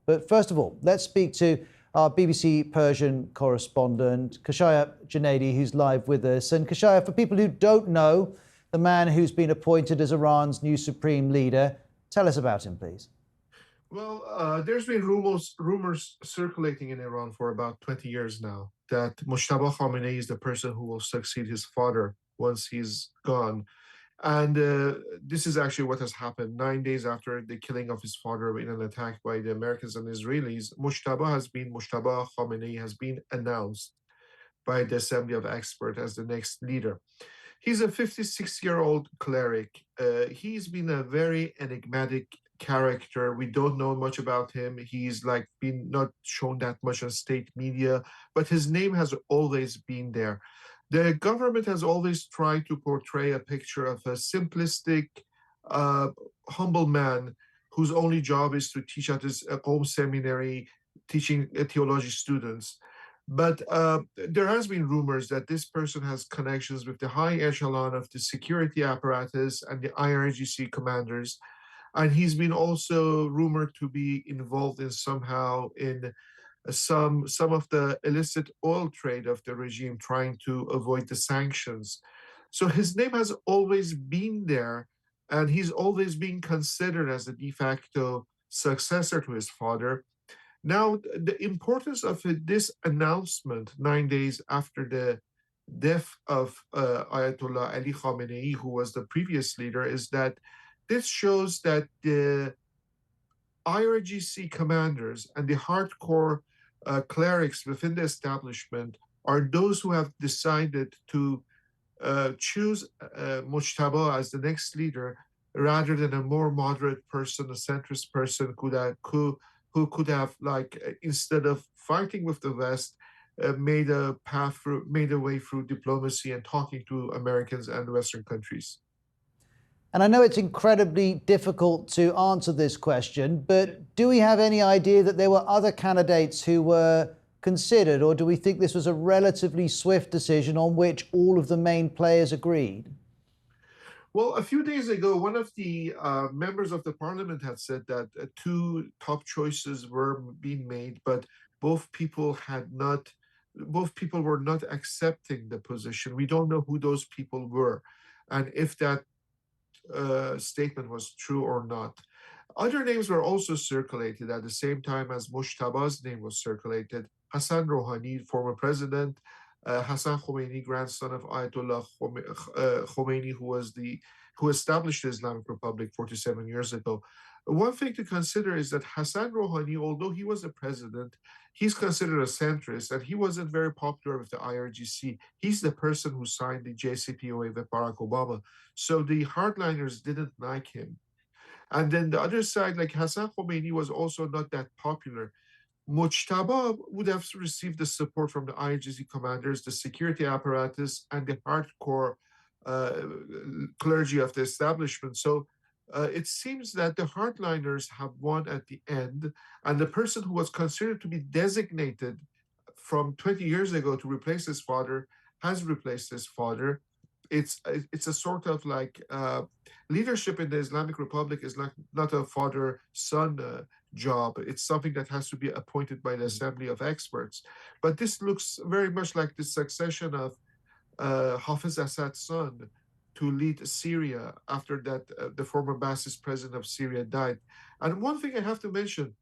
But first of all, let's speak to our BBC Persian correspondent, Kashaya Junaidi, who's live with us. And Kashaya, for people who don't know the man who's been appointed as Iran's new supreme leader, tell us about him, please. Well, there's been rumors circulating in Iran for about 20 years now that Mojtaba Khamenei is the person who will succeed his father once he's gone. And this is actually what has happened. 9 days after the killing of his father in an attack by the Americans and Israelis, Mojtaba Khamenei has been announced by the Assembly of Experts as the next leader. He's a 56-year-old cleric. He's been a very enigmatic character. We don't know much about him. He's been not shown that much on state media, but his name has always been there. The government has always tried to portray a picture of a simplistic, humble man whose only job is to teach at his home seminary, teaching theology students. But there has been rumors that this person has connections with the high echelon of the security apparatus and the IRGC commanders. And he's been also rumored to be involved in somehow in some of the illicit oil trade of the regime, trying to avoid the sanctions. So his name has always been there, and he's always been considered as a de facto successor to his father. Now, the importance of this announcement 9 days after the death of Ayatollah Ali Khamenei, who was the previous leader, is that this shows that the IRGC commanders and the hardcore clerics within the establishment are those who have decided to choose Mojtaba as the next leader rather than a more moderate person, a centrist person who could have, instead of fighting with the West, made a way through diplomacy and talking to Americans and Western countries. And I know it's incredibly difficult to answer this question, but do we have any idea that there were other candidates who were considered, or do we think this was a relatively swift decision on which all of the main players agreed? Well, a few days ago, one of the members of the parliament had said that two top choices were being made, but both people were not accepting the position. We don't know who those people were, and if that statement was true or not. Other names were also circulated at the same time as Mojtaba's name was circulated. Hassan Rouhani, former president, Hassan Khomeini, grandson of Ayatollah Khomeini, who established the Islamic Republic 47 years ago. One thing to consider is that Hassan Rouhani, although he was a president, he's considered a centrist, and he wasn't very popular with the IRGC. He's the person who signed the JCPOA with Barack Obama. So the hardliners didn't like him. And then the other side, like Hassan Khomeini, was also not that popular. Mojtaba would have received the support from the IRGC commanders, the security apparatus, and the hardcore clergy of the establishment. So it seems that the hardliners have won at the end, and the person who was considered to be designated from 20 years ago to replace his father has replaced his father. It's a sort of leadership in the Islamic Republic is not a father-son job. It's something that has to be appointed by the Assembly of Experts. But this looks very much like the succession of Hafez Assad's son to lead Syria after that the former Ba'athist president of Syria died. And one thing I have to mention,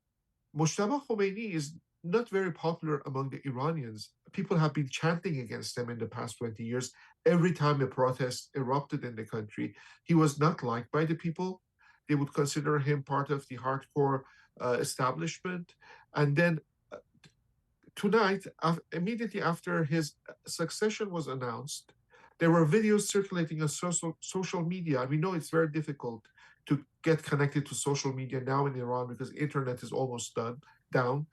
Mojtaba Khomeini is not very popular among the Iranians. People have been chanting against him in the past 20 years. Every time a protest erupted in the country, he was not liked by the people. They would consider him part of the hardcore establishment. And then tonight, immediately after his succession was announced, there were videos circulating on social media. And we know it's very difficult to get connected to social media now in Iran because internet is almost down,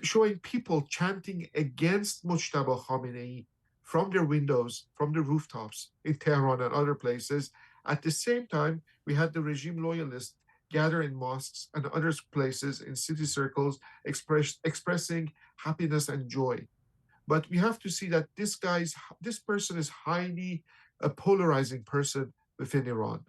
showing people chanting against Mojtaba Khamenei from their windows, from the rooftops in Tehran and other places. At the same time, we had the regime loyalists gather in mosques and other places in city circles expressing happiness and joy. But we have to see that this person is highly a polarizing person within Iran.